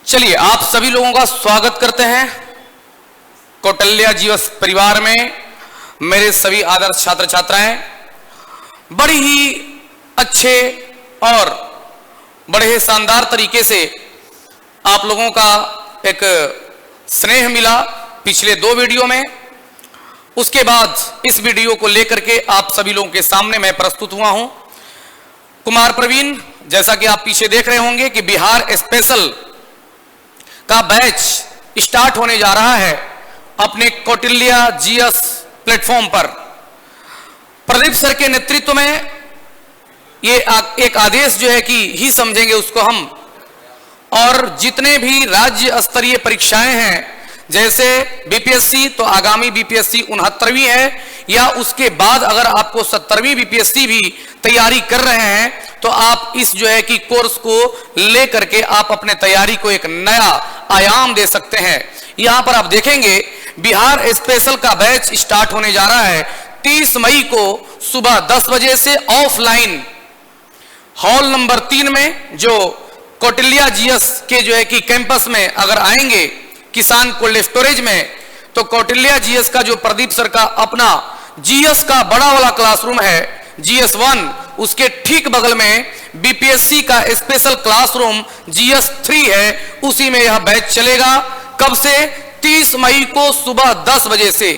चलिए आप सभी लोगों का स्वागत करते हैं कौटिल्य जीएस परिवार में। मेरे सभी आदर्श छात्र छात्राएं बड़ी ही अच्छे और बड़े ही शानदार तरीके से आप लोगों का एक स्नेह मिला पिछले 2 वीडियो में। उसके बाद इस वीडियो को लेकर के आप सभी लोगों के सामने मैं प्रस्तुत हुआ हूं। कुमार प्रवीण, जैसा कि आप पीछे देख रहे होंगे कि बिहार स्पेशल का बैच स्टार्ट होने जा रहा है अपने कौटिल्य जीएस प्लेटफॉर्म पर। प्रदीप सर के नेतृत्व में ये एक आदेश जो है कि ही समझेंगे उसको हम, और जितने भी राज्य स्तरीय परीक्षाएं हैं जैसे बीपीएससी, तो आगामी बीपीएससी 69वीं है, या उसके बाद अगर आपको 70वीं बीपीएससी भी तैयारी कर रहे हैं तो आप इस जो है कि कोर्स को लेकर के आप अपने तैयारी को एक नया आयाम दे सकते हैं। यहां पर आप देखेंगे बिहार स्पेशल का बैच स्टार्ट होने जा रहा है 30 मई को सुबह 10 बजे से ऑफलाइन हॉल नंबर 3 में, जो कौटिल्य जीएस के जो है कि कैंपस में अगर आएंगे किसान कोल्ड स्टोरेज में, तो कौटिल्य जीएस का जो प्रदीप सर का अपना जीएस का बड़ा वाला क्लासरूम है जीएस 1, उसके ठीक बगल में बीपीएससी का स्पेशल क्लासरूम जीएस 3 है, उसी में यह बैच चलेगा। कब से? 30 मई को सुबह 10 बजे से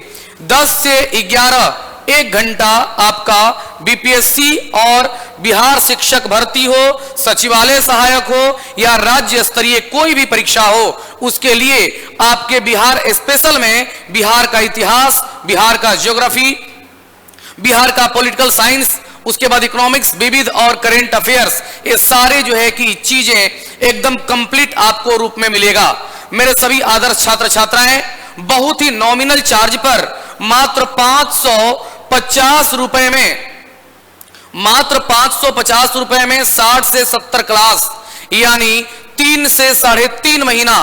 10 से 11, 1 घंटा आपका बीपीएससी और बिहार शिक्षक भर्ती हो, सचिवालय सहायक हो या राज्य स्तरीय कोई भी परीक्षा हो, उसके लिए आपके बिहार स्पेशल में बिहार का इतिहास, बिहार का ज्योग्राफी, बिहार का पॉलिटिकल साइंस, उसके बाद इकोनॉमिक्स, विविध और करेंट अफेयर्स, ये सारे जो है कि चीजें एकदम कंप्लीट आपको रूप में मिलेगा। मेरे सभी आदर्श छात्र छात्राएं बहुत ही नॉमिनल चार्ज पर मात्र 550 रुपए में, मात्र 550 रुपए में 60 से 70 क्लास, यानी 3 से 3.5 महीना,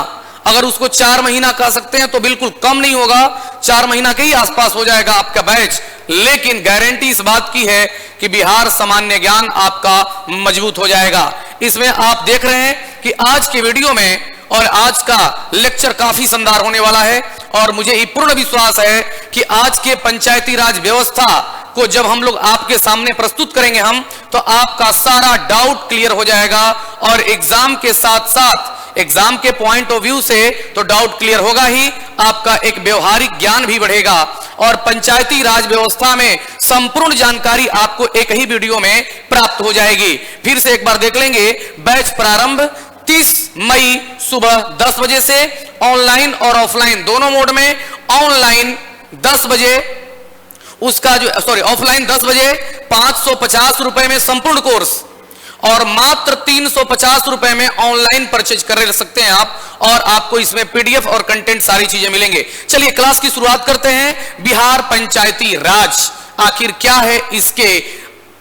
अगर उसको 4 महीना कह सकते हैं तो बिल्कुल कम नहीं होगा, 4 महीना के ही आसपास हो जाएगा आपका बैच। लेकिन गारंटी इस बात की है कि बिहार सामान्य ज्ञान आपका मजबूत हो जाएगा। इसमें आप देख रहे हैं कि आज के वीडियो में और आज का लेक्चर काफी शानदार होने वाला है, और मुझे ये पूर्ण विश्वास है कि आज के पंचायती राज व्यवस्था को जब हम लोग आपके सामने प्रस्तुत करेंगे हम, तो आपका सारा डाउट क्लियर हो जाएगा, और एग्जाम के साथ साथ एग्जाम के पॉइंट ऑफ व्यू से तो डाउट क्लियर होगा ही, आपका एक व्यवहारिक ज्ञान भी बढ़ेगा, और पंचायती राज व्यवस्था में संपूर्ण जानकारी आपको एक ही वीडियो में प्राप्त हो जाएगी। फिर से एक बार देख लेंगे, बैच प्रारंभ 30 मई सुबह 10 बजे से, ऑनलाइन और ऑफलाइन दोनों मोड में। ऑनलाइन 10 बजे उसका जो ऑफलाइन 10 बजे 550 रुपए में संपूर्ण कोर्स, और मात्र 350 रुपए में ऑनलाइन परचेज कर सकते हैं आप, और आपको इसमें पीडीएफ और कंटेंट सारी चीजें मिलेंगे। चलिए क्लास की शुरुआत करते हैं। बिहार पंचायती राज आखिर क्या है, इसके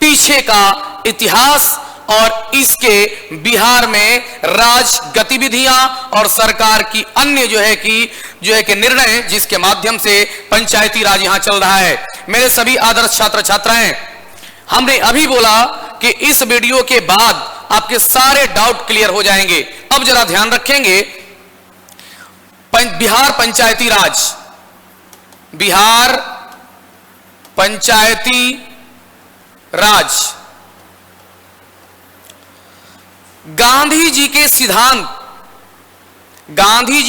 पीछे का इतिहास और इसके बिहार में राज गतिविधियां और सरकार की अन्य जो है कि निर्णय जिसके माध्यम से पंचायती राज यहां चल रहा है। मेरे सभी आदर्श छात्र छात्राएं, हमने अभी बोला कि इस वीडियो के बाद आपके सारे डाउट क्लियर हो जाएंगे। अब जरा ध्यान रखेंगे, बिहार पंचायती राज, बिहार पंचायती राज गांधी जी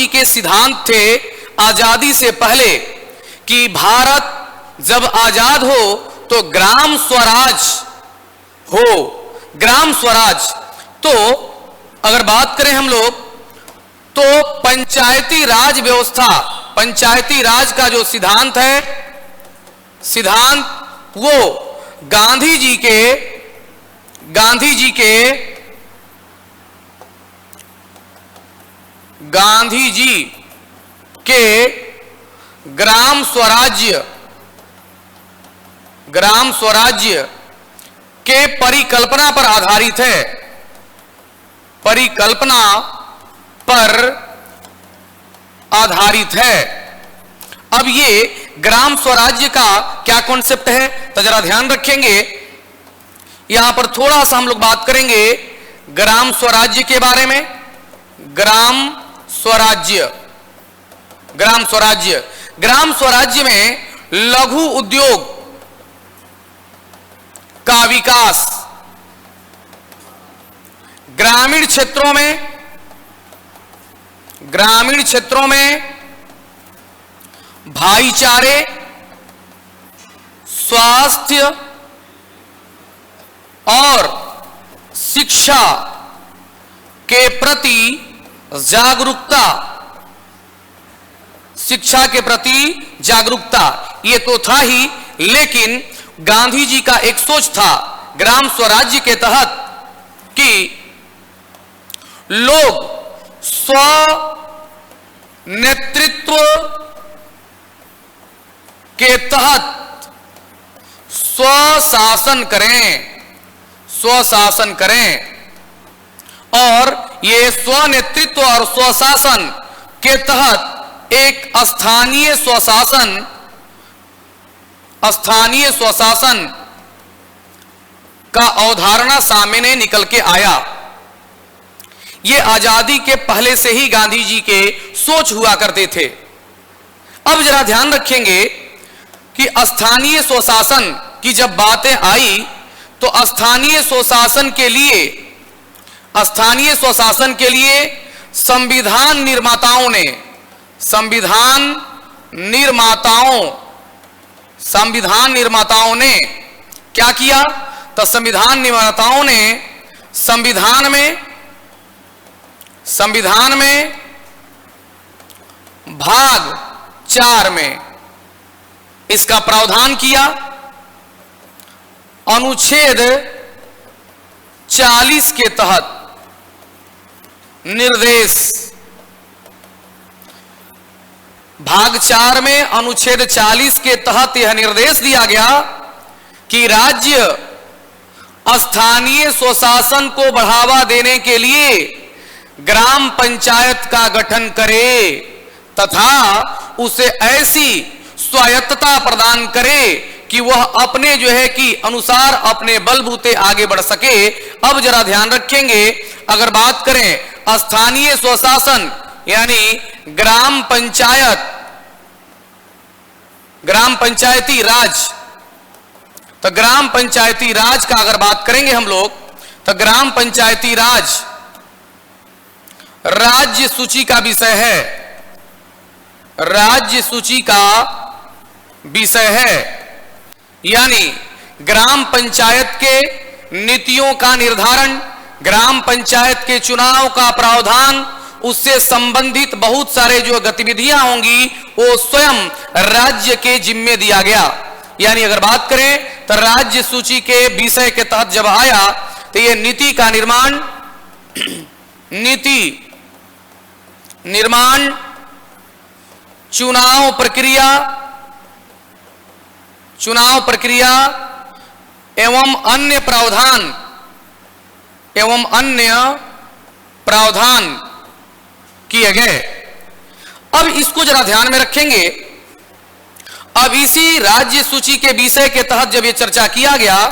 के सिद्धांत थे आजादी से पहले कि भारत जब आजाद हो तो ग्राम स्वराज हो। ग्राम स्वराज, तो अगर बात करें हम लोग तो पंचायती राज व्यवस्था, पंचायती राज का जो सिद्धांत है, सिद्धांत वो गांधी जी के ग्राम स्वराज्य के परिकल्पना पर आधारित है, परिकल्पना पर आधारित है। अब ये ग्राम स्वराज्य का क्या कॉन्सेप्ट है, तो जरा ध्यान रखेंगे, यहां पर थोड़ा सा हम लोग बात करेंगे ग्राम स्वराज्य के बारे में। ग्राम स्वराज्य, ग्राम स्वराज्य। ग्राम स्वराज्य में लघु उद्योग का विकास, ग्रामीण क्षेत्रों में भाईचारे, स्वास्थ्य और शिक्षा के प्रति जागरूकता, शिक्षा के प्रति जागरूकता ये तो था ही, लेकिन गांधी जी का एक सोच था ग्राम स्वराज्य के तहत कि लोग स्व नेतृत्व के तहत स्वशासन करें और ये स्वनेतृत्व और स्वशासन के तहत एक स्थानीय स्वशासन का अवधारणा सामने निकल के आया। ये आजादी के पहले से ही गांधी जी के सोच हुआ करते थे। अब जरा ध्यान रखेंगे कि स्थानीय स्वशासन की जब बातें आई तो स्थानीय स्वशासन के लिए संविधान निर्माताओं ने क्या किया? तो संविधान निर्माताओं ने संविधान में भाग 4 में इसका प्रावधान किया। अनुच्छेद 40 के तहत निर्देश, भाग 4 में अनुच्छेद 40 के तहत यह निर्देश दिया गया कि राज्य स्थानीय स्वशासन को बढ़ावा देने के लिए ग्राम पंचायत का गठन करे तथा उसे ऐसी स्वायत्तता प्रदान करे कि वह अपने अनुसार अपने बलबूते आगे बढ़ सके। अब जरा ध्यान रखेंगे, अगर बात करें स्थानीय स्वशासन यानी ग्राम पंचायती राज, तो ग्राम पंचायती राज का अगर बात करेंगे हम लोग, तो ग्राम पंचायती राज राज्य सूची का विषय है, राज्य सूची का विषय है। यानी ग्राम पंचायत के नीतियों का निर्धारण, ग्राम पंचायत के चुनाव का प्रावधान, उससे संबंधित बहुत सारे जो गतिविधियां होंगी वो स्वयं राज्य के जिम्मे दिया गया। यानी अगर बात करें तो राज्य सूची के विषय के तहत जब आया तो ये नीति का निर्माण, चुनाव प्रक्रिया एवं अन्य प्रावधान किए गए। अब इसको जरा ध्यान में रखेंगे। अब इसी राज्य सूची के विषय के तहत जब ये चर्चा किया गया,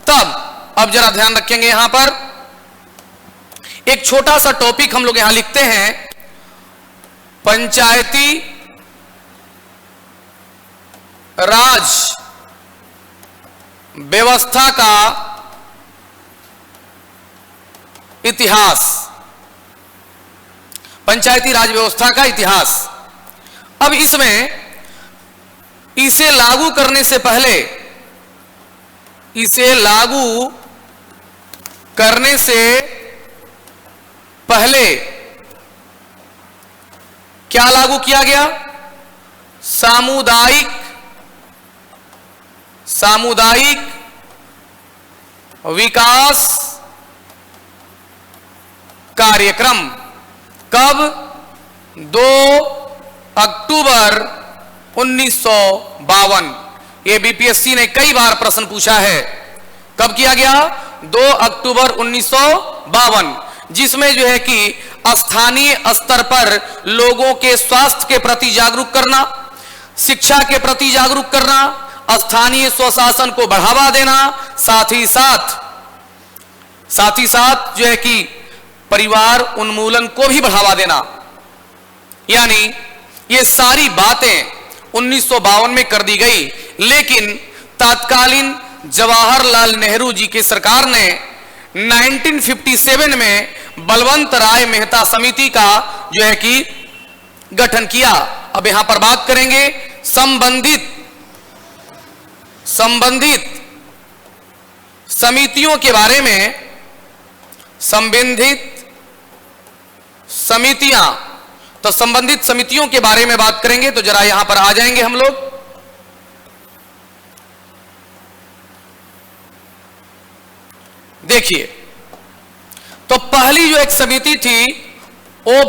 तब अब जरा ध्यान रखेंगे, यहां पर एक छोटा सा टॉपिक हम लोग यहां लिखते हैं, पंचायती राज व्यवस्था का इतिहास, पंचायती राज व्यवस्था का इतिहास। अब इसमें इसे लागू करने से पहले क्या लागू किया गया? सामुदायिक विकास कार्यक्रम। कब? 2 अक्टूबर 1952। ये बीपीएससी ने कई बार प्रश्न पूछा है। कब किया गया? 2 अक्टूबर 1952, जिसमें जो है कि स्थानीय स्तर पर लोगों के स्वास्थ्य के प्रति जागरूक करना, शिक्षा के प्रति जागरूक करना, स्थानीय स्वशासन को बढ़ावा देना, साथ ही साथ जो है कि परिवार उन्मूलन को भी बढ़ावा देना। यानी ये सारी बातें 1952 में कर दी गई, लेकिन तत्कालीन जवाहरलाल नेहरू जी की सरकार ने 1957 में बलवंत राय मेहता समिति का जो है कि गठन किया। अब यहां पर बात करेंगे संबंधित समितियों के बारे में। संबंधित समितियां, तो संबंधित समितियों के बारे में बात करेंगे, तो जरा यहां पर आ जाएंगे हम लोग। देखिए, तो पहली जो एक समिति थी वो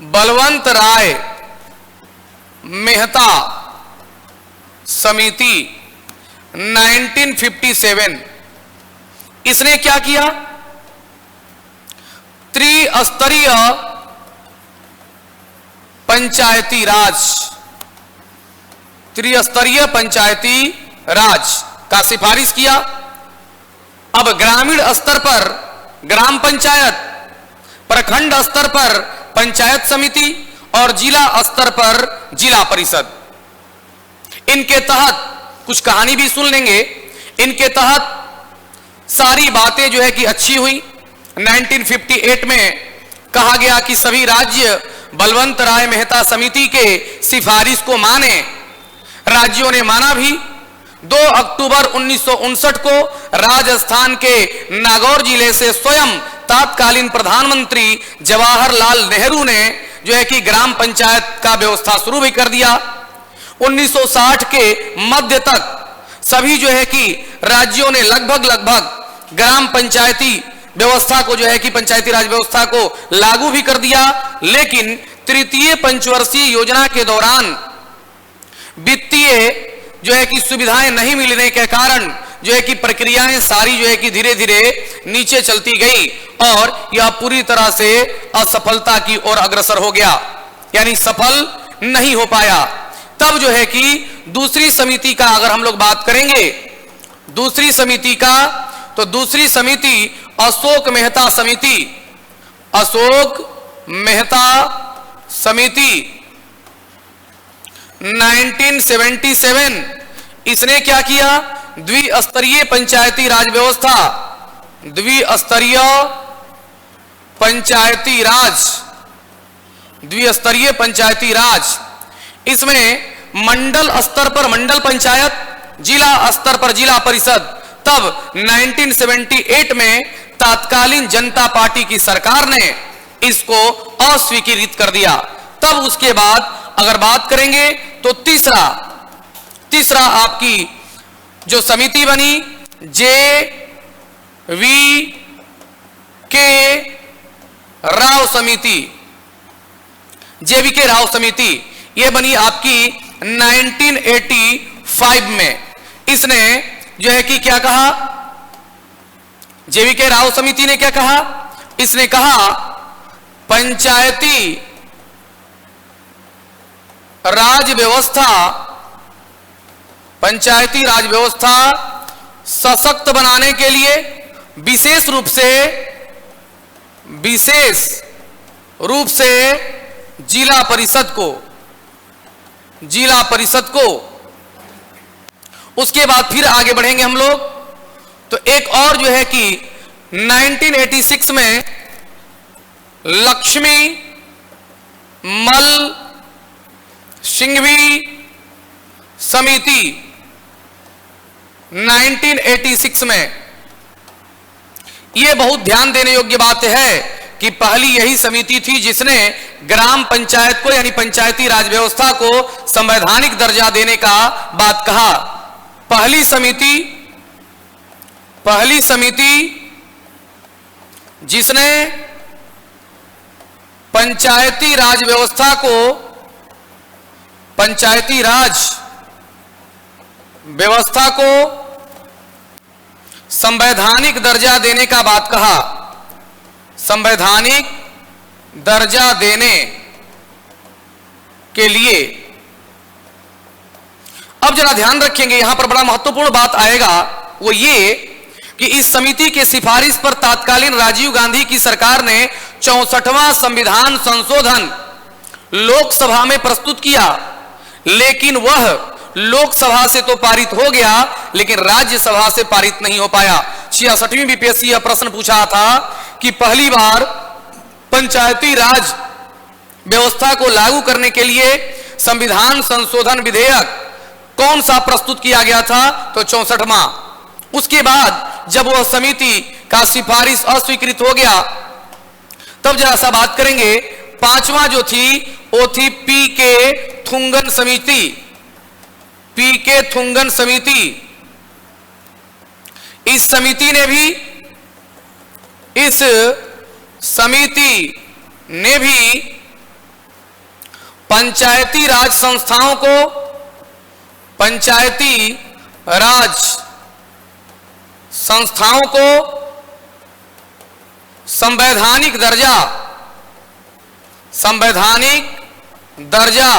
बलवंत राय मेहता समिति 1957। इसने क्या किया? त्रिस्तरीय पंचायती राज का सिफारिश किया। अब ग्रामीण स्तर पर ग्राम पंचायत, प्रखंड स्तर पर पंचायत समिति और जिला स्तर पर जिला परिषद, इनके तहत कुछ कहानी भी सुन लेंगे। इनके तहत सारी बातें जो है कि अच्छी हुई। 1958 में कहा गया कि सभी राज्य बलवंत राय मेहता समिति के सिफारिश को माने। राज्यों ने माना भी। 2 अक्टूबर 1959 को राजस्थान के नागौर जिले से स्वयं तत्कालीन प्रधानमंत्री जवाहरलाल नेहरू ने जो है कि ग्राम पंचायत का व्यवस्था शुरू भी कर दिया। 1960 के मध्य तक सभी जो है कि राज्यों ने लगभग ग्राम पंचायती व्यवस्था को जो है कि पंचायती राज व्यवस्था को लागू भी कर दिया। लेकिन तृतीय पंचवर्षीय योजना के दौरान वित्तीय जो है कि सुविधाएं नहीं मिलने के कारण जो है कि प्रक्रियाएं सारी जो है कि धीरे धीरे नीचे चलती गई और यह पूरी तरह से असफलता की ओर अग्रसर हो गया, यानी सफल नहीं हो पाया। तब जो है कि दूसरी समिति का अगर हम लोग बात करेंगे, दूसरी समिति का, तो दूसरी समिति अशोक मेहता समिति 1977। इसने क्या किया? द्विस्तरीय पंचायती राज व्यवस्था, द्विस्तरीय पंचायती राज। इसमें मंडल स्तर पर मंडल पंचायत, जिला स्तर पर जिला परिषद। तब 1978 में तत्कालीन जनता पार्टी की सरकार ने इसको अस्वीकृत कर दिया। तब उसके बाद अगर बात करेंगे तो तीसरा आपकी जो समिति बनी जे.वी.के. राव समिति, यह बनी आपकी 1985 में। इसने जो है कि क्या कहा? जे.वी.के. राव समिति ने क्या कहा? इसने कहा पंचायती राज व्यवस्था सशक्त बनाने के लिए विशेष रूप से जिला परिषद को उसके बाद फिर आगे बढ़ेंगे हम लोग। तो एक और जो है कि 1986 में लक्ष्मी मल सिंघवी समिति 1986 में, यह बहुत ध्यान देने योग्य बात है कि पहली यही समिति थी जिसने ग्राम पंचायत को यानी पंचायती राज व्यवस्था को संवैधानिक दर्जा देने का बात कहा। पहली समिति जिसने पंचायती राज व्यवस्था को संवैधानिक दर्जा देने का बात कहा, संवैधानिक दर्जा देने के लिए। अब जरा ध्यान रखेंगे, यहां पर बड़ा महत्वपूर्ण बात आएगा, वो ये कि इस समिति के सिफारिश पर तत्कालीन राजीव गांधी की सरकार ने 64वां संविधान संशोधन लोकसभा में प्रस्तुत किया, लेकिन वह लोकसभा से तो पारित हो गया लेकिन राज्यसभा से पारित नहीं हो पाया। 66वीं बीपीएससी यह प्रश्न पूछा था कि पहली बार पंचायती राज व्यवस्था को लागू करने के लिए संविधान संशोधन विधेयक कौन सा प्रस्तुत किया गया था, तो 64वां। उसके बाद जब वह समिति का सिफारिश अस्वीकृत हो गया तब जरा सा बात करेंगे। 5वां जो थी वो थी पी.के. थुंगन समिति। पी.के. थुंगन समिति, इस समिति ने भी पंचायती राज संस्थाओं को संवैधानिक दर्जा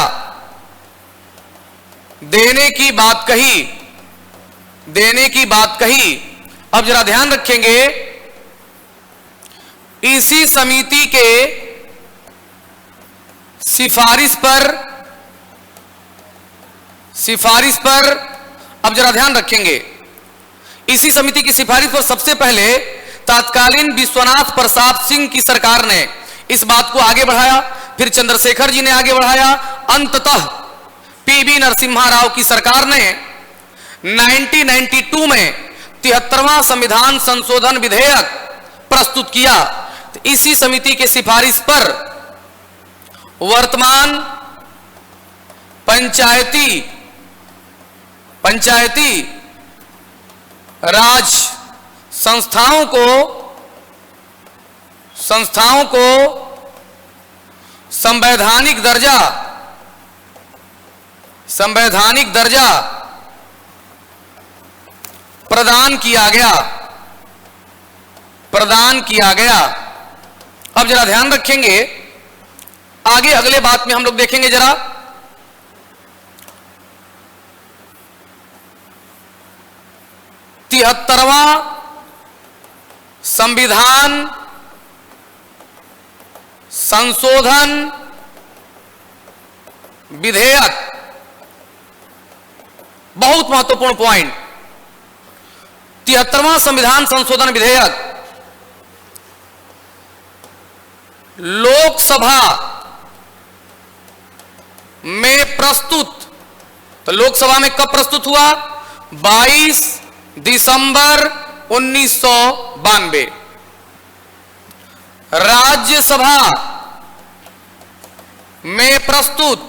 देने की बात कही। अब जरा ध्यान रखेंगे, इसी समिति के सिफारिश पर अब जरा ध्यान रखेंगे, इसी समिति की सिफारिश पर सबसे पहले तत्कालीन विश्वनाथ प्रसाद सिंह की सरकार ने इस बात को आगे बढ़ाया, फिर चंद्रशेखर जी ने आगे बढ़ाया, अंततः पी.वी. नरसिम्हा राव की सरकार ने 1992 में 73वां संविधान संशोधन विधेयक प्रस्तुत किया। तो इसी समिति के सिफारिश पर वर्तमान पंचायती राज संस्थाओं को संवैधानिक दर्जा प्रदान किया गया। अब जरा ध्यान रखेंगे, आगे अगले बात में हम लोग देखेंगे जरा, तिहत्तरवां संविधान संशोधन विधेयक, बहुत महत्वपूर्ण पॉइंट। 73वां संविधान संशोधन विधेयक लोकसभा में प्रस्तुत, तो लोकसभा में कब प्रस्तुत हुआ, 22 दिसंबर 1992। राज्यसभा में प्रस्तुत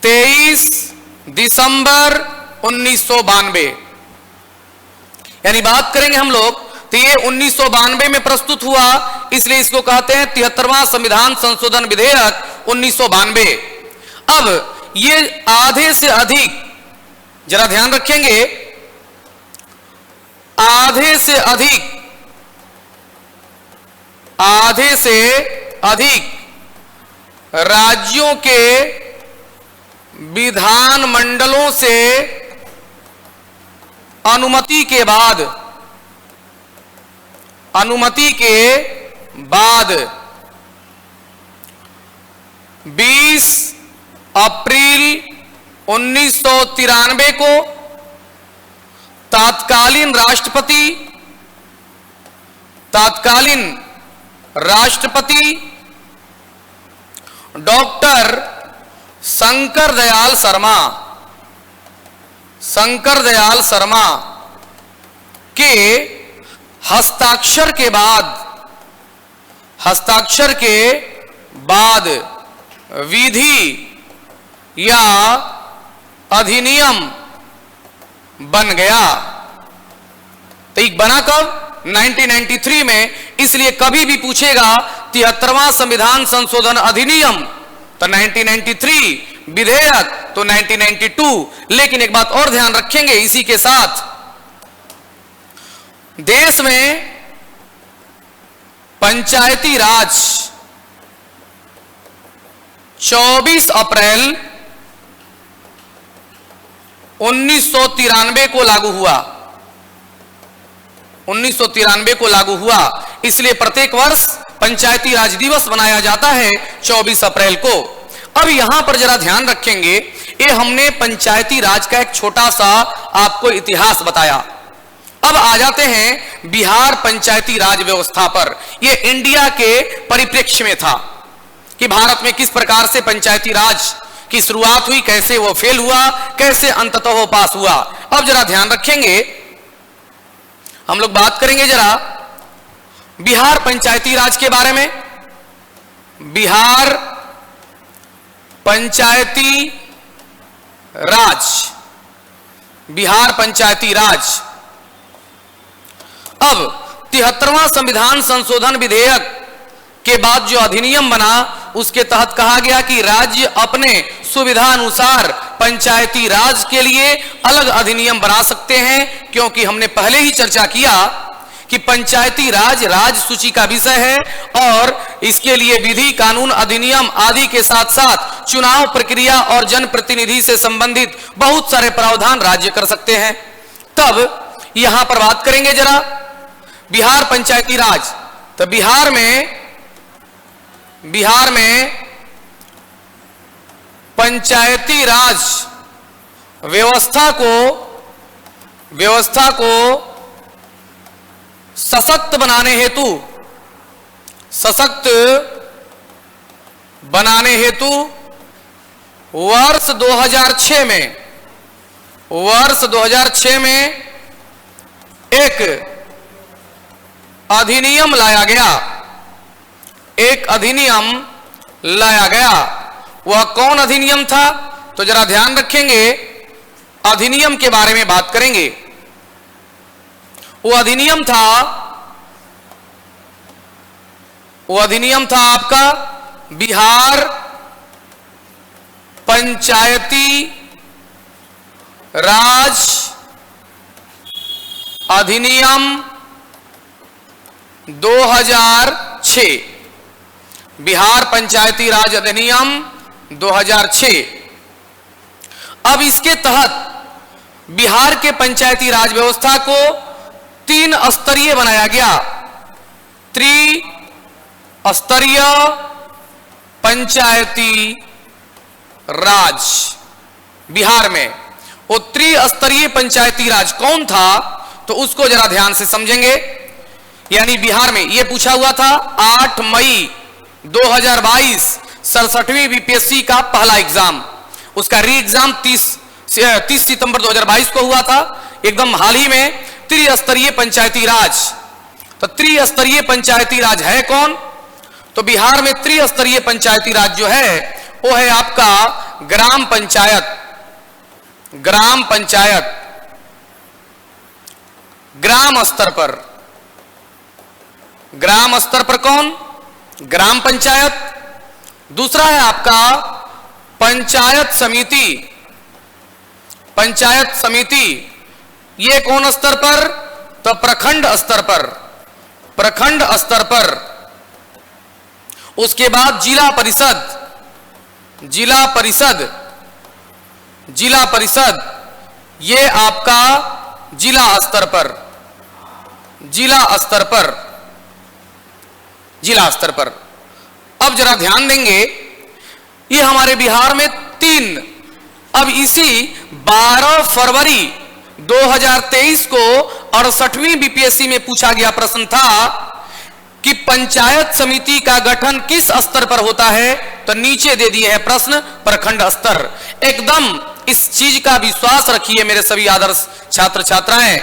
23 दिसंबर 1992। यानी बात करेंगे हम लोग तो ये 1992 में प्रस्तुत हुआ, इसलिए इसको कहते हैं 73वां संविधान संशोधन विधेयक 1992। अब ये आधे से अधिक, जरा ध्यान रखेंगे, आधे से अधिक राज्यों के विधान मंडलों से अनुमति के बाद 20 अप्रैल 1993 को तत्कालीन राष्ट्रपति डॉक्टर शंकर दयाल शर्मा के हस्ताक्षर के बाद विधि या अधिनियम बन गया। तो एक बना कब, 1993 में। इसलिए कभी भी पूछेगा 73वां संविधान संशोधन अधिनियम तो 1993, विधेयक तो 1992। लेकिन एक बात और ध्यान रखेंगे, इसी के साथ देश में पंचायती राज 24 अप्रैल 1993 को लागू हुआ। 1993 को लागू हुआ। इसलिए प्रत्येक वर्ष पंचायती राज दिवस मनाया जाता है 24 अप्रैल को। अब यहां पर जरा ध्यान रखेंगे, ये हमने पंचायती राज का एक छोटा सा आपको इतिहास बताया। अब आ जाते हैं बिहार पंचायती राज व्यवस्था पर। यह इंडिया के परिप्रेक्ष्य में था कि भारत में किस प्रकार से पंचायती राज की शुरुआत हुई, कैसे वो फेल हुआ, कैसे अंततः वो पास हुआ। अब जरा ध्यान रखेंगे, हम लोग बात करेंगे जरा बिहार पंचायती राज के बारे में। बिहार पंचायती राज, बिहार पंचायती राज। अब 73वां संविधान संशोधन विधेयक के बाद जो अधिनियम बना, उसके तहत कहा गया कि राज्य अपने सुविधा अनुसार पंचायती राज के लिए अलग अधिनियम बना सकते हैं, क्योंकि हमने पहले ही चर्चा किया कि पंचायती राज राज्य सूची का विषय है और इसके लिए विधि, कानून, अधिनियम आदि के साथ साथ चुनाव प्रक्रिया और जनप्रतिनिधि से संबंधित बहुत सारे प्रावधान राज्य कर सकते हैं। तब यहां पर बात करेंगे जरा बिहार पंचायती राज। तो बिहार में पंचायती राज व्यवस्था को सशक्त बनाने हेतु वर्ष 2006 में एक अधिनियम लाया गया। वह कौन अधिनियम था? तो जरा ध्यान रखेंगे, अधिनियम के बारे में बात करेंगे। वो अधिनियम था आपका बिहार पंचायती राज अधिनियम 2006। बिहार पंचायती राज अधिनियम 2006। अब इसके तहत बिहार के पंचायती राज व्यवस्था को 3 स्तरीय बनाया गया। त्रिस्तरीय पंचायती राज बिहार में। वो त्रिस्तरीय पंचायती राज कौन था? तो उसको जरा ध्यान से समझेंगे। यानी बिहार में यह पूछा हुआ था 8 मई 2022 67वीं बीपीएससी का पहला एग्जाम, उसका री एग्जाम 30 सितंबर 2022 को हुआ था, एकदम हाल ही में। त्रिस्तरीय पंचायती राज, तो त्रिस्तरीय पंचायती राज है कौन? तो बिहार में त्रिस्तरीय पंचायती राज जो है वो है आपका ग्राम पंचायत। ग्राम स्तर पर कौन? ग्राम पंचायत। दूसरा है आपका पंचायत समिति। ये कौन स्तर पर? तो प्रखंड स्तर पर। उसके बाद जिला परिषद, ये आपका जिला स्तर पर। अब जरा ध्यान देंगे, ये हमारे बिहार में 3। अब इसी 12 फरवरी 2023 को 68वीं बीपीएससी में पूछा गया प्रश्न था कि पंचायत समिति का गठन किस स्तर पर होता है? तो नीचे दे दिए है प्रश्न, प्रखंड स्तर। एकदम इस चीज का विश्वास रखिए मेरे सभी आदर्श छात्र छात्राएं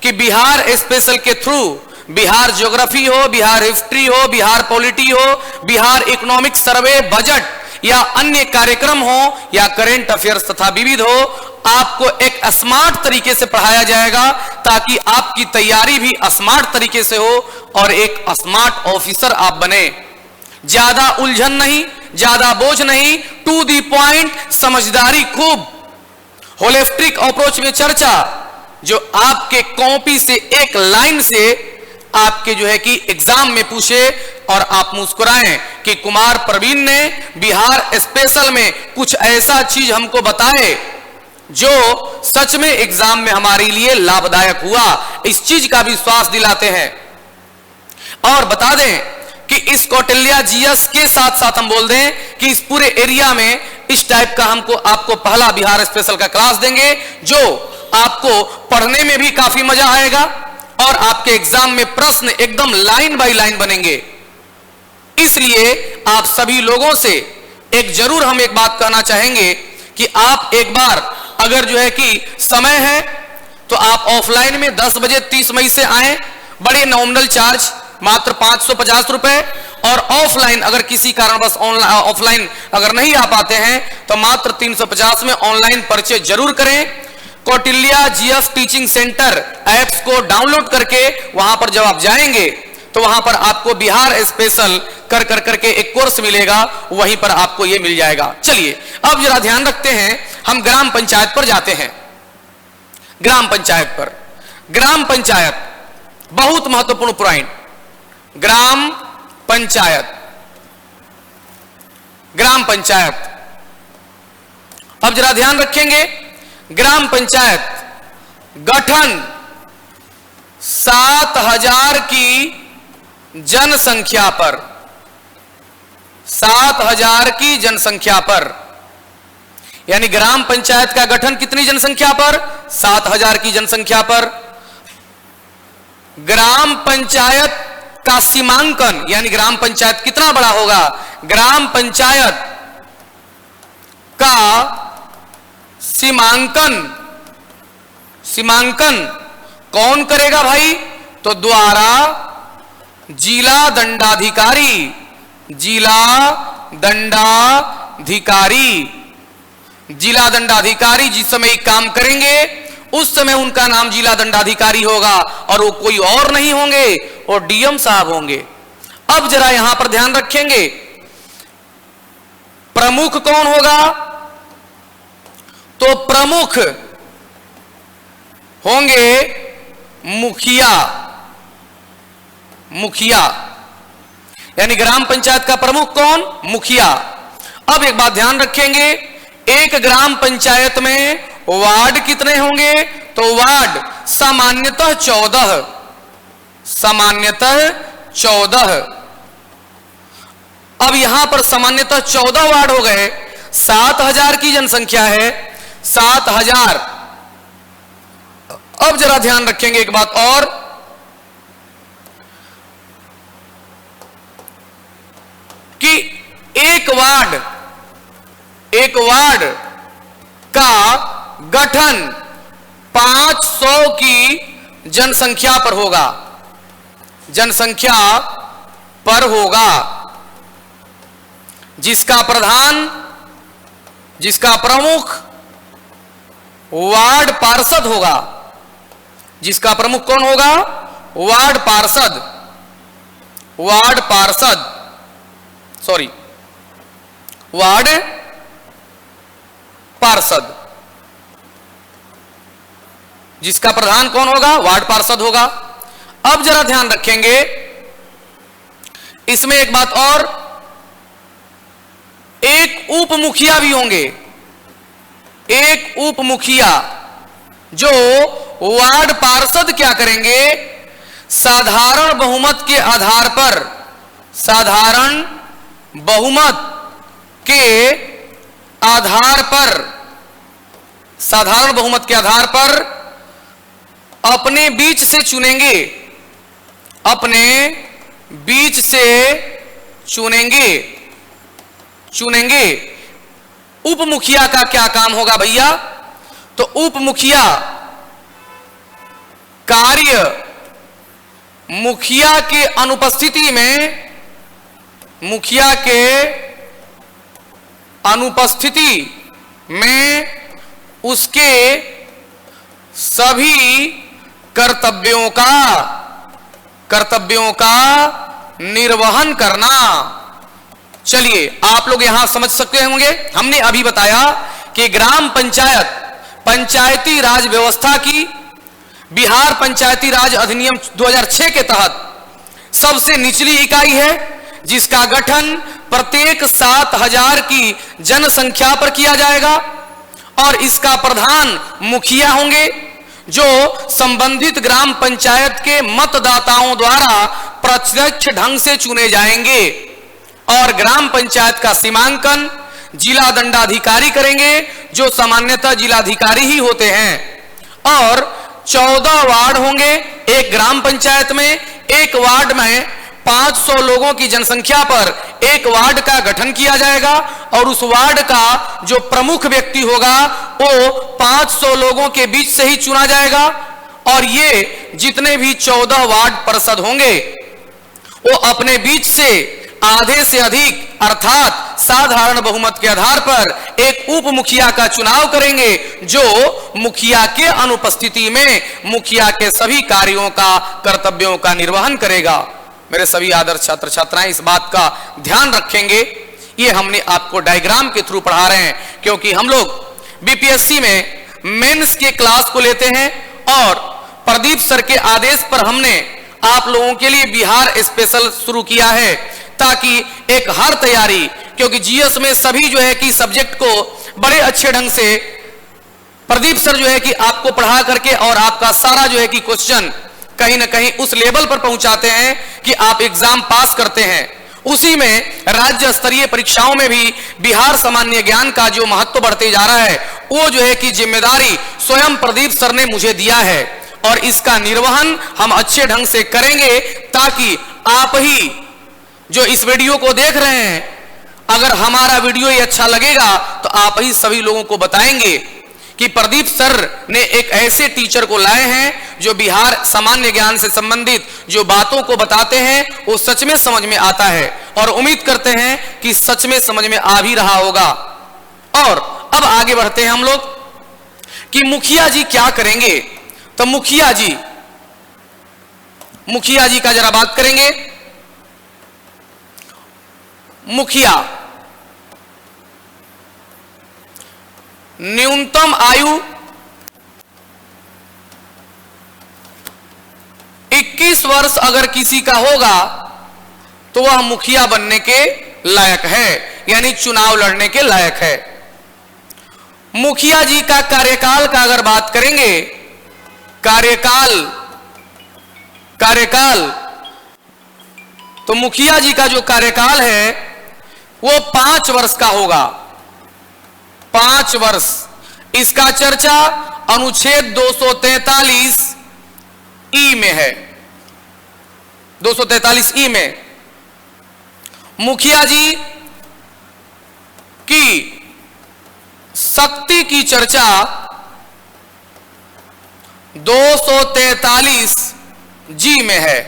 कि बिहार स्पेशल के थ्रू बिहार ज्योग्राफी हो, बिहार हिस्ट्री हो, बिहार पॉलिटी हो, बिहार इकोनॉमिक सर्वे, बजट या अन्य कार्यक्रम हो या करेंट अफेयर्स तथा विविध हो, आपको एक स्मार्ट तरीके से पढ़ाया जाएगा ताकि आपकी तैयारी भी स्मार्ट तरीके से हो और एक स्मार्ट ऑफिसर आप बने। ज्यादा उलझन नहीं, ज्यादा बोझ नहीं, टू दी पॉइंट, समझदारी खूब, होलिस्टिक अप्रोच में चर्चा, जो आपके कॉपी से एक लाइन से आपके जो है कि एग्जाम में पूछे और आप मुस्कुराएं कि कुमार प्रवीण ने बिहार स्पेशल में कुछ ऐसा चीज हमको बताए जो सच में एग्जाम में हमारे लिए लाभदायक हुआ। इस चीज का विश्वास दिलाते हैं। और बता दें कि इस कौटिल्या जीएस के साथ साथ हम बोल दें कि इस पूरे एरिया में इस टाइप का हमको आपको पहला बिहार स्पेशल का क्लास देंगे, जो आपको पढ़ने में भी काफी मजा आएगा और आपके एग्जाम में प्रश्न एकदम लाइन बाय लाइन बनेंगे। इसलिए आप सभी लोगों से जरूर हम एक बात कहना चाहेंगे कि आप एक बार अगर जो है कि समय है तो आप ऑफलाइन में 10 बजे 30 मई से आए, बड़े नॉमिनल चार्ज मात्र 550 रुपए, और ऑफलाइन अगर किसी कारणवश ऑफलाइन अगर नहीं आ पाते हैं तो मात्र 350 में ऑनलाइन परचेज जरूर करें। Kautilya GS teaching centre apps को डाउनलोड करके वहां पर जब आप जाएंगे तो वहां पर आपको बिहार स्पेशल कर करके एक कोर्स मिलेगा, वहीं पर आपको यह मिल जाएगा। चलिए अब जरा ध्यान रखते हैं, हम ग्राम पंचायत पर जाते हैं। ग्राम पंचायत पर, ग्राम पंचायत बहुत महत्वपूर्ण पॉइंट। ग्राम पंचायत, ग्राम पंचायत, अब जरा ध्यान रखेंगे। ग्राम पंचायत गठन 7000 की जनसंख्या पर, 7000 की जनसंख्या पर, यानी ग्राम पंचायत का गठन कितनी जनसंख्या पर? 7000 की जनसंख्या पर। ग्राम पंचायत का सीमांकन, यानी ग्राम पंचायत कितना बड़ा होगा? ग्राम पंचायत का सीमांकन, सीमांकन कौन करेगा भाई? तो द्वारा जिला दंडाधिकारी, जिला दंडाधिकारी, जिला दंडाधिकारी जिस समय काम करेंगे उस समय उनका नाम जिला दंडाधिकारी होगा और वो कोई और नहीं होंगे, वो डीएम साहब होंगे। अब जरा यहां पर ध्यान रखेंगे, प्रमुख कौन होगा? तो प्रमुख होंगे मुखिया, मुखिया, यानी ग्राम पंचायत का प्रमुख कौन? मुखिया। अब एक बात ध्यान रखेंगे, एक ग्राम पंचायत में वार्ड कितने होंगे? तो वार्ड सामान्यतः 14, सामान्यतः 14। अब यहां पर सामान्यतः 14 वार्ड हो गए, 7000 की जनसंख्या है, 7000। अब जरा ध्यान रखेंगे एक बात और, कि एक वार्ड, एक वार्ड का गठन 500 की जनसंख्या पर होगा, जनसंख्या पर होगा, जिसका प्रधान, जिसका प्रमुख वार्ड पार्षद होगा, जिसका प्रमुख कौन होगा? वार्ड पार्षद, वार्ड पार्षद, सॉरी वार्ड पार्षद, जिसका प्रधान कौन होगा? वार्ड पार्षद होगा। अब जरा ध्यान रखेंगे इसमें एक बात और, एक उप मुखिया भी होंगे, एक उप मुखिया, जो वार्ड पार्षद क्या करेंगे? साधारण बहुमत के आधार पर, साधारण बहुमत के आधार पर, साधारण बहुमत के आधार पर अपने बीच से चुनेंगे, अपने बीच से चुनेंगे, चुनेंगे। उप मुखिया का क्या काम होगा भैया? तो उप मुखिया कार्य मुखिया के अनुपस्थिति में, मुखिया के अनुपस्थिति में उसके सभी कर्तव्यों का निर्वहन करना। चलिए आप लोग यहां समझ सकते होंगे, हमने अभी बताया कि ग्राम पंचायत पंचायती राज व्यवस्था की बिहार पंचायती राज अधिनियम 2006 के तहत सबसे निचली इकाई है, जिसका गठन प्रत्येक 7000 की जनसंख्या पर किया जाएगा और इसका प्रधान मुखिया होंगे, जो संबंधित ग्राम पंचायत के मतदाताओं द्वारा प्रत्यक्ष ढंग से चुने जाएंगे और ग्राम पंचायत का सीमांकन जिला दंडाधिकारी करेंगे, जो सामान्यतः जिलाधिकारी ही होते हैं। और 14 वार्ड होंगे एक ग्राम पंचायत में। एक वार्ड में 500 लोगों की जनसंख्या पर एक वार्ड का गठन किया जाएगा और उस वार्ड का जो प्रमुख व्यक्ति होगा वो 500 लोगों के बीच से ही चुना जाएगा। और ये जितने भी 14 वार्ड पार्षद होंगे वो अपने बीच से आधे से अधिक अर्थात साधारण बहुमत के आधार पर एक उप मुखिया का चुनाव करेंगे, जो मुखिया के अनुपस्थिति में मुखिया के सभी कार्यों का, कर्तव्यों का निर्वहन करेगा। मेरे सभी आदर्श छात्र छात्राएं इस बात का ध्यान रखेंगे। ये हमने आपको डायग्राम के थ्रू पढ़ा रहे हैं, क्योंकि हम लोग बीपीएससी में मेंस के क्लास को लेते हैं और प्रदीप सर के आदेश पर हमने आप लोगों के लिए बिहार स्पेशल शुरू किया है, ताकि एक हर तैयारी, क्योंकि जीएस में सभी जो है कि सब्जेक्ट को बड़े अच्छे ढंग से प्रदीप सर जो है कि आपको पढ़ा करके और आपका सारा जो है कि क्वेश्चन कहीं ना कहीं उस लेवल पर पहुंचाते हैं कि आप एग्जाम पास करते हैं। उसी में राज्य स्तरीय परीक्षाओं में भी बिहार सामान्य ज्ञान का जो महत्व बढ़ते जा रहा है, वो जो है कि जिम्मेदारी स्वयं प्रदीप सर ने मुझे दिया है और इसका निर्वहन हम अच्छे ढंग से करेंगे, ताकि आप ही जो इस वीडियो को देख रहे हैं, अगर हमारा वीडियो ये अच्छा लगेगा तो आप ही सभी लोगों को बताएंगे कि प्रदीप सर ने एक ऐसे टीचर को लाए हैं जो बिहार सामान्य ज्ञान से संबंधित जो बातों को बताते हैं वो सच में समझ में आता है, और उम्मीद करते हैं कि सच में समझ में आ भी रहा होगा। और अब आगे बढ़ते हैं हम लोग कि मुखिया जी क्या करेंगे। तो मुखिया जी का जरा बात करेंगे। मुखिया न्यूनतम आयु 21 वर्ष अगर किसी का होगा तो वह मुखिया बनने के लायक है, यानी चुनाव लड़ने के लायक है। मुखिया जी का कार्यकाल का अगर बात करेंगे, कार्यकाल तो मुखिया जी का जो कार्यकाल है वो 5 वर्ष का होगा। 5 वर्ष। इसका चर्चा अनुच्छेद 243 ई में है। 243 ई में मुखिया जी की शक्ति की चर्चा 243 जी में है।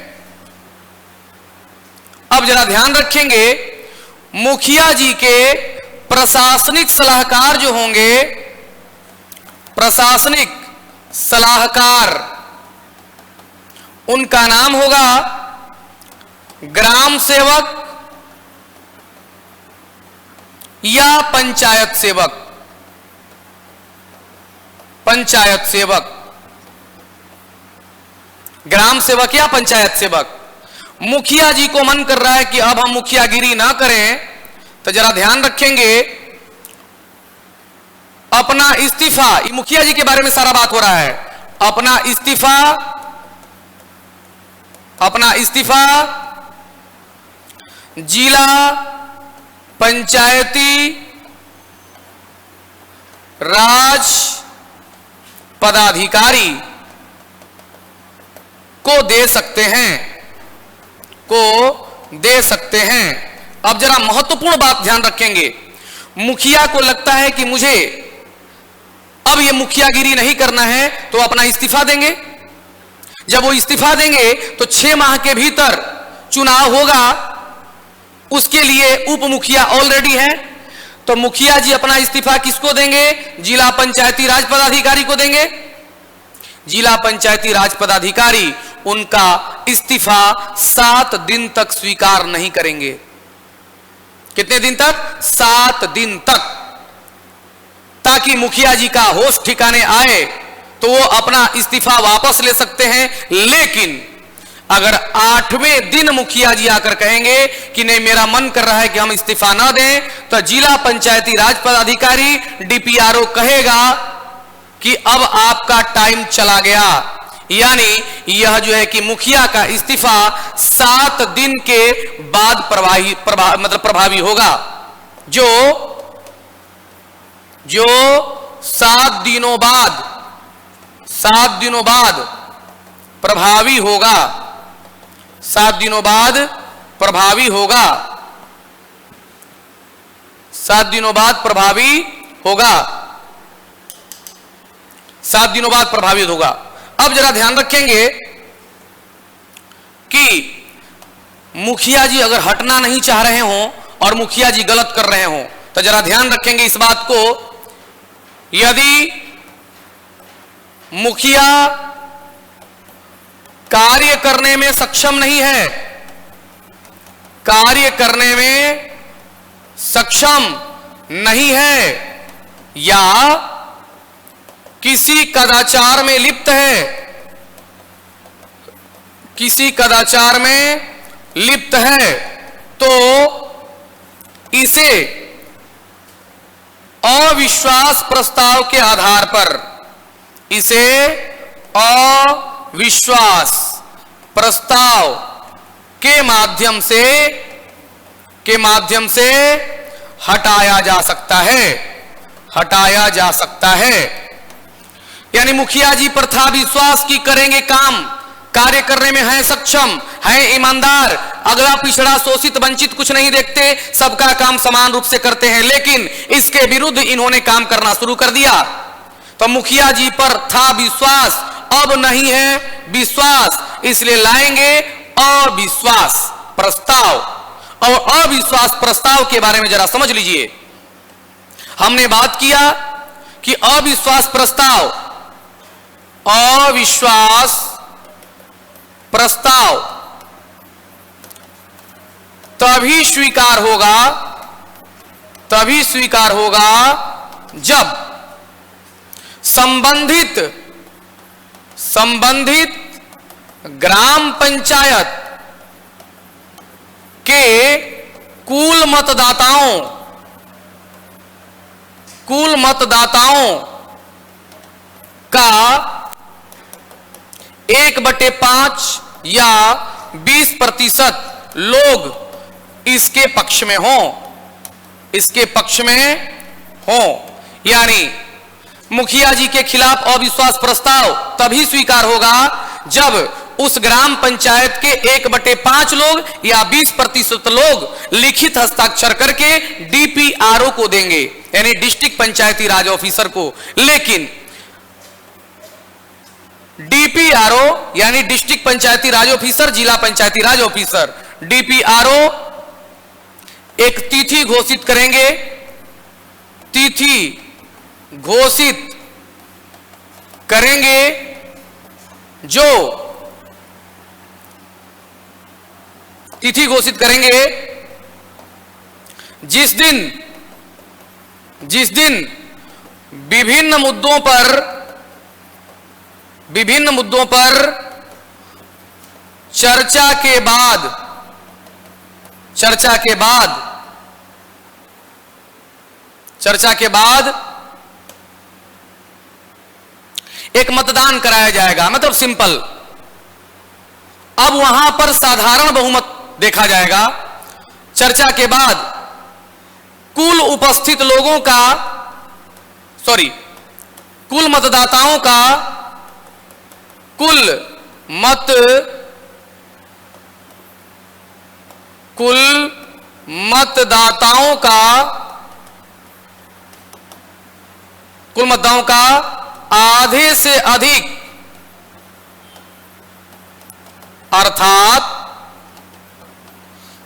अब जरा ध्यान रखेंगे, मुखिया जी के प्रशासनिक सलाहकार जो होंगे, प्रशासनिक सलाहकार, उनका नाम होगा ग्राम सेवक या पंचायत सेवक। पंचायत सेवक, ग्राम सेवक या पंचायत सेवक। मुखिया जी को मन कर रहा है कि अब हम मुखियागिरी ना करें, तो जरा ध्यान रखेंगे, अपना इस्तीफा, मुखिया जी के बारे में सारा बात हो रहा है, अपना इस्तीफा जिला पंचायती राज पदाधिकारी को दे सकते हैं। अब जरा महत्वपूर्ण बात ध्यान रखेंगे, मुखिया को लगता है कि मुझे अब ये मुखियागिरी नहीं करना है तो अपना इस्तीफा देंगे। जब वो इस्तीफा देंगे तो 6 माह के भीतर चुनाव होगा, उसके लिए उप मुखिया ऑलरेडी है। तो मुखिया जी अपना इस्तीफा किसको देंगे? जिला पंचायती राज पदाधिकारी को देंगे। जिला पंचायती राज पदाधिकारी उनका इस्तीफा 7 दिन तक स्वीकार नहीं करेंगे। कितने दिन तक? 7 दिन तक, ताकि मुखिया जी का होश ठिकाने आए तो वो अपना इस्तीफा वापस ले सकते हैं। लेकिन अगर 8वें दिन मुखिया जी आकर कहेंगे कि नहीं, मेरा मन कर रहा है कि हम इस्तीफा ना दें, तो जिला पंचायती राज पदाधिकारी डीपीआरओ कहेगा कि अब आपका टाइम चला गया, यानी यह जो है कि मुखिया का इस्तीफा 7 दिन के बाद प्रभावी होगा। जो 7 दिनों बाद प्रभावी होगा, 7 दिनों बाद प्रभावी होगा, 7 दिनों बाद प्रभावी होगा, 7 दिनों बाद प्रभावित होगा। अब जरा ध्यान रखेंगे कि मुखिया जी अगर हटना नहीं चाह रहे हों और मुखिया जी गलत कर रहे हों तो जरा ध्यान रखेंगे इस बात को। यदि मुखिया कार्य करने में सक्षम नहीं है, कार्य करने में सक्षम नहीं है, या किसी कदाचार में लिप्त है, किसी कदाचार में लिप्त है, तो इसे अविश्वास प्रस्ताव के आधार पर, इसे अविश्वास प्रस्ताव के माध्यम से हटाया जा सकता है, हटाया जा सकता है। यानी मुखिया जी पर था विश्वास की करेंगे काम, कार्य करने में है सक्षम, है ईमानदार, अगला पिछड़ा शोषित वंचित कुछ नहीं देखते, सबका काम समान रूप से करते हैं, लेकिन इसके विरुद्ध इन्होंने काम करना शुरू कर दिया। तो मुखिया जी पर था विश्वास, अब नहीं है विश्वास, इसलिए लाएंगे अविश्वास प्रस्ताव। और अविश्वास प्रस्ताव के बारे में जरा समझ लीजिए। हमने बात किया कि अविश्वास प्रस्ताव, अविश्वास प्रस्ताव तभी स्वीकार होगा जब संबंधित ग्राम पंचायत के कुल मतदाताओं का 1/5 या 20% लोग इसके पक्ष में हों, यानी मुखिया जी के खिलाफ अविश्वास प्रस्ताव तभी स्वीकार होगा जब उस ग्राम पंचायत के 1/5 लोग या 20% लोग लिखित हस्ताक्षर करके डीपीआरओ को देंगे, यानी डिस्ट्रिक्ट पंचायती राज ऑफिसर को। लेकिन डीपीआरओ यानी डिस्ट्रिक्ट पंचायती राज ऑफिसर, जिला पंचायती राज ऑफिसर, डीपीआरओ एक तिथि घोषित करेंगे, तिथि घोषित करेंगे जिस दिन विभिन्न मुद्दों पर चर्चा के बाद एक मतदान कराया जाएगा, मतलब सिंपल। अब वहां पर साधारण बहुमत देखा जाएगा। चर्चा के बाद कुल उपस्थित लोगों का, कुल मतदाताओं का, कुल मतदाताओं का आधे से अधिक, अर्थात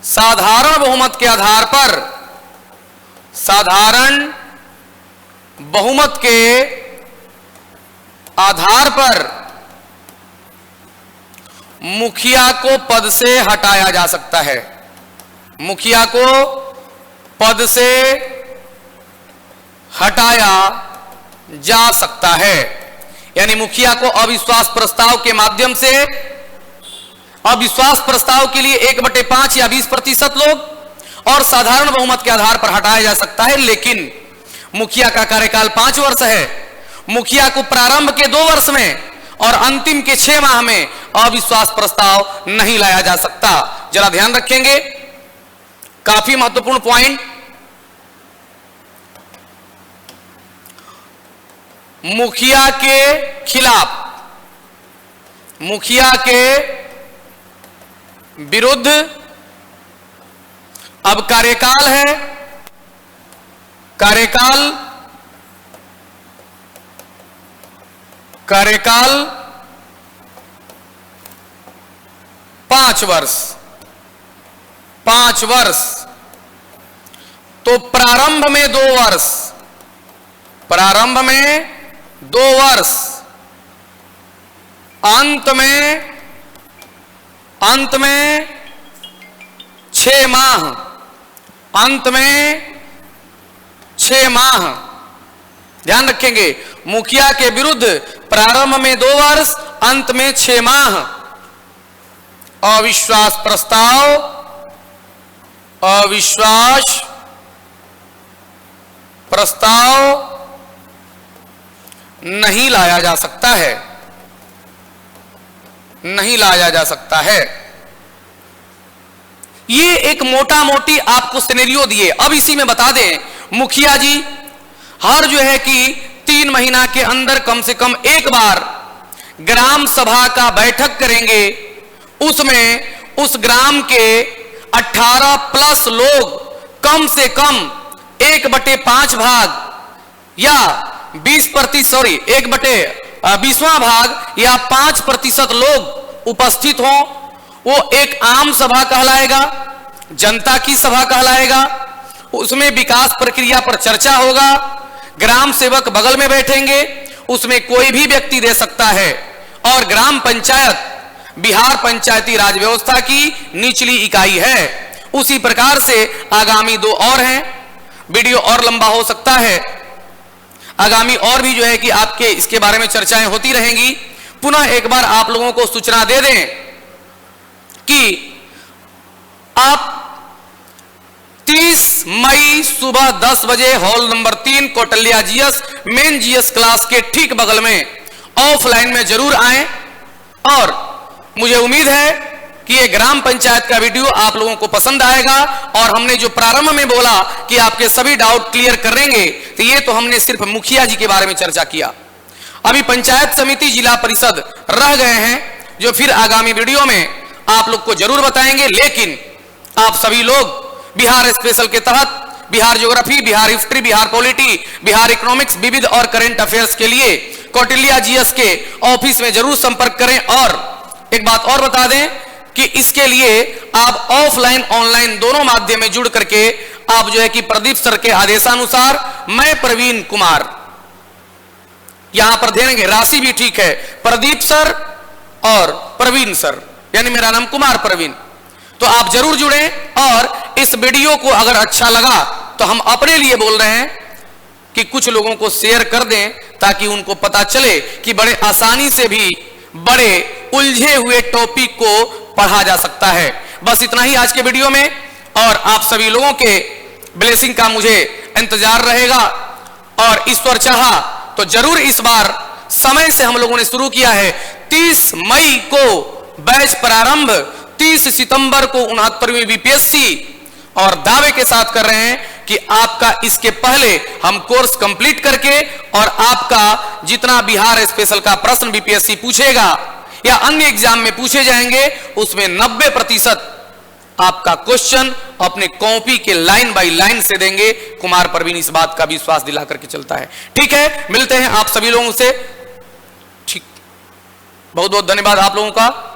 साधारण बहुमत के आधार पर मुखिया को पद से हटाया जा सकता है, मुखिया को पद से हटाया जा सकता है। यानी मुखिया को अविश्वास प्रस्ताव के माध्यम से, अविश्वास प्रस्ताव के लिए 1/5 या 20% लोग और साधारण बहुमत के आधार पर हटाया जा सकता है। लेकिन मुखिया का कार्यकाल 5 वर्ष है, मुखिया को प्रारंभ के 2 वर्ष में और अंतिम के 6 माह में अविश्वास प्रस्ताव नहीं लाया जा सकता। जरा ध्यान रखेंगे, काफी महत्वपूर्ण पॉइंट। मुखिया के खिलाफ, मुखिया के विरुद्ध अब कार्यकाल है, कार्यकाल 5 वर्ष, 5 वर्ष। तो प्रारंभ में 2 वर्ष, प्रारंभ में 2 वर्ष, अंत में 6 माह, अंत में 6 माह। ध्यान रखेंगे, मुखिया के विरुद्ध प्रारंभ में 2 वर्ष, अंत में 6 माह। अविश्वास प्रस्ताव, अविश्वास प्रस्ताव नहीं लाया जा सकता है, नहीं लाया जा सकता है। ये एक मोटा मोटी आपको सिनेरियो दिए। अब इसी में बता दें, मुखिया जी हर जो है कि 3 महीना के अंदर कम से कम एक बार ग्राम सभा का बैठक करेंगे। उसमें उस ग्राम के 18 प्लस लोग कम से कम 1/5 भाग या 1/20वां भाग या 5% लोग उपस्थित हों। वो एक आम सभा कहलाएगा, जनता की सभा कहलाएगा। उसमें विकास प्रक्रिया पर चर्चा होगा, ग्राम सेवक बगल में बैठेंगे, उसमें कोई भी व्यक्ति दे सकता है। और ग्राम पंचायत बिहार पंचायती राज व्यवस्था की निचली इकाई है। उसी प्रकार से आगामी 2 और हैं, वीडियो और लंबा हो सकता है, आगामी और भी जो है कि आपके इसके बारे में चर्चाएं होती रहेंगी। पुनः एक बार आप लोगों को सूचना दे दें कि आप 30 मई सुबह 10 बजे hall number 3 Kautilya GS main GS class के ठीक बगल में ऑफलाइन में जरूर आएं। और मुझे उम्मीद है कि ये ग्राम पंचायत का वीडियो आप लोगों को पसंद आएगा। और हमने जो प्रारंभ में बोला कि आपके सभी डाउट क्लियर करेंगे, तो ये तो हमने सिर्फ मुखिया जी के बारे में चर्चा किया। अभी पंचायत समिति जिला परिषद रह गए हैं, जो फिर आगामी वीडियो में आप लोग को जरूर बताएंगे। लेकिन आप सभी लोग बिहार स्पेशल के तहत Bihar geography, Bihar history, Bihar polity, Bihar economics, विविध और करंट अफेयर्स के लिए कौटिल्या जीएस के ऑफिस में जरूर संपर्क करें। और एक बात और बता दें कि इसके लिए आप ऑफलाइन ऑनलाइन दोनों माध्यम में जुड़ करके आप जो है कि प्रदीप सर के आदेशानुसार मैं प्रवीण कुमार, यहां पर देंगे राशि भी ठीक है, प्रदीप सर और प्रवीण सर, यानी मेरा नाम कुमार प्रवीण। तो आप जरूर जुड़ें। और इस वीडियो को अगर अच्छा लगा तो हम अपने लिए बोल रहे हैं कि कुछ लोगों को शेयर कर दें, ताकि उनको पता चले कि बड़े आसानी से भी बड़े उलझे हुए टॉपिक को पढ़ा जा सकता है। बस इतना ही आज के वीडियो में। और आप सभी लोगों के ब्लेसिंग का मुझे इंतजार रहेगा। और ईश्वर चाहा तो जरूर इस बार समय से हम लोगों ने शुरू किया है। 30 मई को बैच प्रारंभ, 30 सितंबर को 69वीं बीपीएससी, और दावे के साथ कर रहे हैं कि आपका इसके पहले हम कोर्स कंप्लीट करके और आपका जितना बिहार स्पेशल का प्रश्न बीपीएससी पूछेगा या अन्य एग्जाम में पूछे जाएंगे, उसमें 90% आपका क्वेश्चन अपने कॉपी के लाइन बाय लाइन से देंगे। कुमार प्रवीण इस बात का विश्वास दिला करके चलता है। ठीक है, मिलते हैं आप सभी लोगों से। ठीक, बहुत बहुत धन्यवाद आप लोगों का।